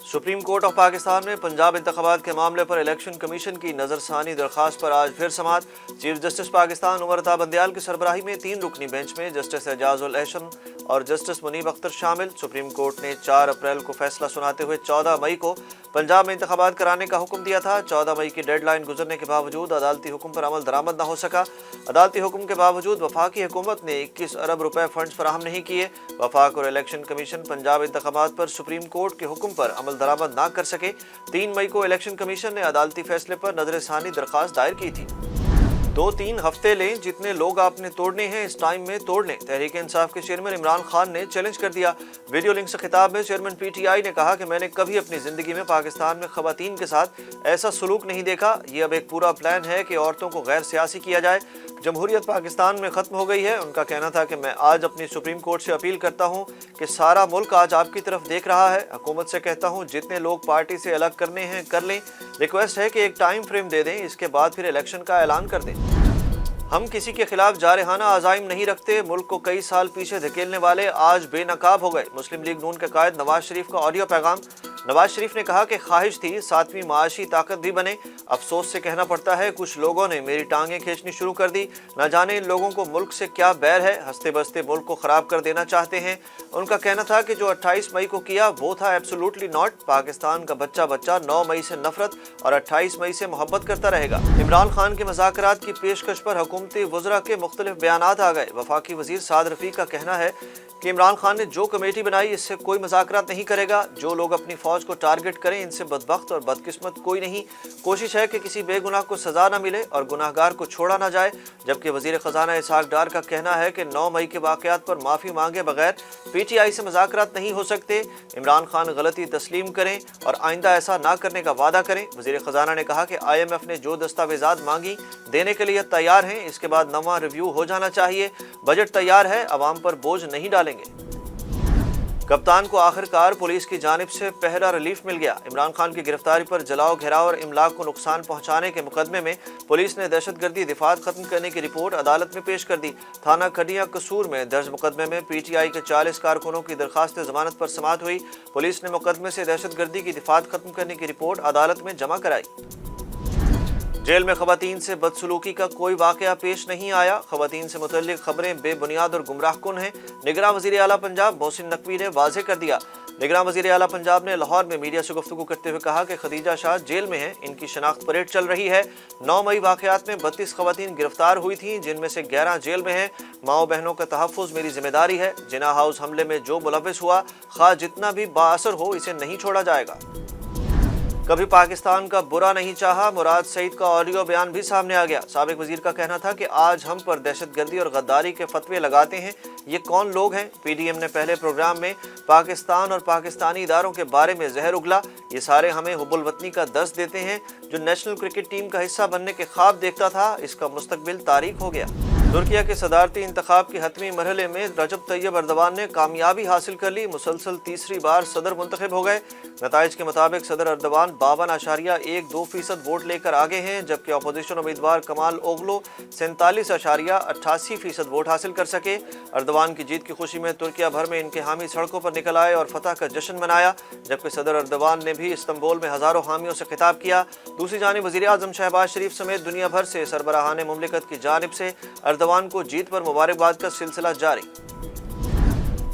Supreme court of Pakistan में पंजाब इंतखाबात के मामले पर इलेक्शन कमीशन की नजरसानी दरख्वास्त पर आज फिर समाअत। चीफ जस्टिस पाकिस्तान उमर अता बंदियाल की सरबराही में 3 रुकनी बेंच में जस्टिस एजाज उल एहसन और जस्टिस मुनीब अख्तर शामिल। सुप्रीम कोर्ट ने 4 अप्रैल को फैसला सुनाते हुए 14 मई को पंजाब में इंतखाबात कराने का हुक्म दिया था। 14 मई की डेडलाइन गुजरने के बावजूद अदालती हुक्म पर अमल दरामद न हो सका। अदालती हुक्म के बावजूद वफाकी हुकूमत ने 21 अरब रुपए फंड्स फराहम नहीं किए। वफाक और इलेक्शन कमीशन पंजाब इंतखाबात पर सुप्रीम कोर्ट के हुक्म पर अमल दरामद ना कर सके। 3 मई को इलेक्शन कमीशन ने अदालती फैसले पर नजरसानी दरख्वास्त दायर की थी। 2-3 हफ्ते लें, जितने लोग आपने तोड़ने हैं इस टाइम में तोड़ लें। तहरीक इंसाफ के चेयरमैन इमरान खान ने चैलेंज कर दिया। वीडियो लिंक से खिताब में चेयरमैन PTI ने कहा कि मैंने कभी अपनी जिंदगी में पाकिस्तान में खवातीन के साथ ऐसा सलूक नहीं देखा। ये अब एक पूरा प्लान है कि औरतों को गैर सियासी किया जाए। जमहूरियत पाकिस्तान में ख़त्म हो गई है। उनका कहना था कि मैं आज अपनी सुप्रीम कोर्ट से अपील करता हूँ कि सारा मुल्क आज आपकी तरफ देख रहा है। हुकूमत से कहता हूँ जितने लोग पार्टी से अलग करने हैं कर लें। रिक्वेस्ट है कि एक टाइम फ्रेम दे दें, इसके बाद फिर इलेक्शन का ऐलान कर दें। हम किसी के खिलाफ जारहाना अज़ाइम नहीं रखते। मुल्क को कई साल पीछे धकेलने वाले आज बेनकाब हो गए। मुस्लिम लीग नून के कायद नवाज शरीफ का ऑडियो पैगाम। नवाज शरीफ ने कहा कि ख्वाहिश थी 7वीं माशी ताकत भी बने। अफसोस से कहना पड़ता है कुछ लोगों ने मेरी टांगें खींचनी शुरू कर दी। न जाने इन लोगों को मुल्क से क्या बैर है, हंसते बसते मुल्क को ख़राब कर देना चाहते हैं। उनका कहना था कि जो 28 मई को किया वो था एब्सोल्युटली नॉट। पाकिस्तान का बच्चा बच्चा 9 मई से नफरत और 28 मई से मोहब्बत करता रहेगा। इमरान खान के मुज़ाकरात की पेशकश पर हुकूमती वज़रा के मुख्तलिफ बयानात आ गए। वफाकी वज़ीर साद रफ़ीक का कहना है कि इमरान खान ने जो कमेटी बनाई इससे कोई मुज़ाकरात नहीं करेगा। जो लोग अपनी फ़ौज को टारगेट करें इनसे बदबख्त और बदकिस्मत कोई नहीं। कोशिश है कि किसी बेगुनाह को सज़ा न मिले और गुनाहगार को छोड़ा न जाए। जबकि वज़ीर ख़जाना इसहाक डार का कहना है कि 9 मई के वाक़यात पर माफ़ी मांगे बगैर PTI से मुज़ाकरात नहीं हो सकते। इमरान खान गलती तस्लीम करें और आइंदा ऐसा ना करने का वादा करें। वज़ीर ख़जाना ने कहा कि IMF ने जो दस्तावेज़ात मांगी देने के लिए तैयार हैं। इसके बाद नवा रिव्यू हो जाना चाहिए। बजट तैयार है, अवाम पर बोझ नहीं डालेंगे। कप्तान को आखिरकार पुलिस की जानिब से पहरा रिलीफ मिल गया। इमरान खान की गिरफ्तारी पर जलाओ, घेराव और इमलाक को नुकसान पहुंचाने के मुकदमे में पुलिस ने दहशतगर्दी दिफात खत्म करने की रिपोर्ट अदालत में पेश कर दी। थाना खडिया कसूर में दर्ज मुकदमे में PTI के 40 कारकुनों की दरखास्त जमानत पर समाअत हुई। पुलिस ने मुकदमे से दहशतगर्दी की दिफात खत्म करने की रिपोर्ट अदालत में जमा कराई। जेल में खवातीन से बदसलूकी का कोई वाक़या पेश नहीं आया। खवातीन से मुतल्लिक खबरें बेबुनियाद और गुमराहकुन हैं। निगरान वज़ीर आला पंजाब मोहसिन नकवी ने वाज़ेह कर दिया। निगरान वज़ीर आला पंजाब ने लाहौर में मीडिया से गुफ्तगू करते हुए कहा कि खदीजा शाह जेल में हैं, इनकी शनाख्त परेड चल रही है। 9 मई वाक़यात में 32 खवातीन गिरफ्तार हुई थीं, जिनमें से 11 जेल में हैं। माओ बहनों का तहफ़्फ़ुज़ मेरी जिम्मेदारी है। जिना हाउस हमले में जो मुलव्विस हुआ, खा जितना भी बाअसर हो, इसे नहीं छोड़ा जाएगा। कभी पाकिस्तान का बुरा नहीं चाहा, मुराद सईद का ऑडियो बयान भी सामने आ गया। साबिक वजीर का कहना था कि आज हम पर दहशतगर्दी और गद्दारी के फतवे लगाते हैं। ये कौन लोग हैं? PDM ने पहले प्रोग्राम में पाकिस्तान और पाकिस्तानी इदारों के बारे में जहर उगला। ये सारे हमें हुब्बुल वतनी का दर्स देते हैं। जो नेशनल क्रिकेट टीम का हिस्सा बनने के ख्वाब देखता था, इसका मुस्तकबिल तारीख हो गया। तुर्किया के सदारती इंतखाब के हतमी मरहले में रजब तैयब अर्दवान ने कामयाबी हासिल कर ली। मुसलसल तीसरी बार सदर मुंतखब हो गए। नताइज के मुताबिक सदर अर्दवान 52.12% वोट लेकर आगे हैं, जबकि अपोजिशन उम्मीदवार कमाल ओगलो 47.88% वोट हासिल कर सके। अर्दवान की जीत की खुशी में तुर्किया भर में इनके हामी सड़कों पर निकल आए और फतह का जश्न मनाया। जबकि सदर अर्दवान ने भी इस्तंबुल में हज़ारों हामियों से खिताब किया। दूसरी जानिब वज़ीर आज़म शहबाज शरीफ समेत दुनिया भर से सरबराहान मुमलिकत की जानिब से अर्दवान को जीत पर मुबारकबाद का सिलसिला जारी।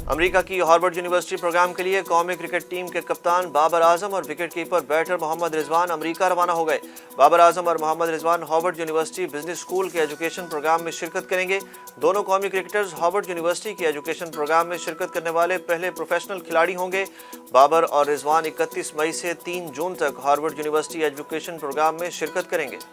अमेरिका की हार्वर्ड यूनिवर्सिटी प्रोग्राम के लिए कौमी क्रिकेट टीम के कप्तान बाबर आजम और wicket keeper batter Mohammad Rizwan America रवाना हो गए। बाबर आजम और Mohammad Rizwan Harvard University business school के एजुकेशन प्रोग्राम में शिरकत करेंगे। दोनों कौमी क्रिकेटर्स हार्वर्ड यूनिवर्सिटी के एजुकेशन प्रोग्राम में शिरकत करने वाले पहले प्रोफेशनल खिलाड़ी होंगे। बाबर और रिजवान 31 मई से 3 जून तक हार्वर्ड यूनिवर्सिटी एजुकेशन प्रोग्राम में शिरकत करेंगे।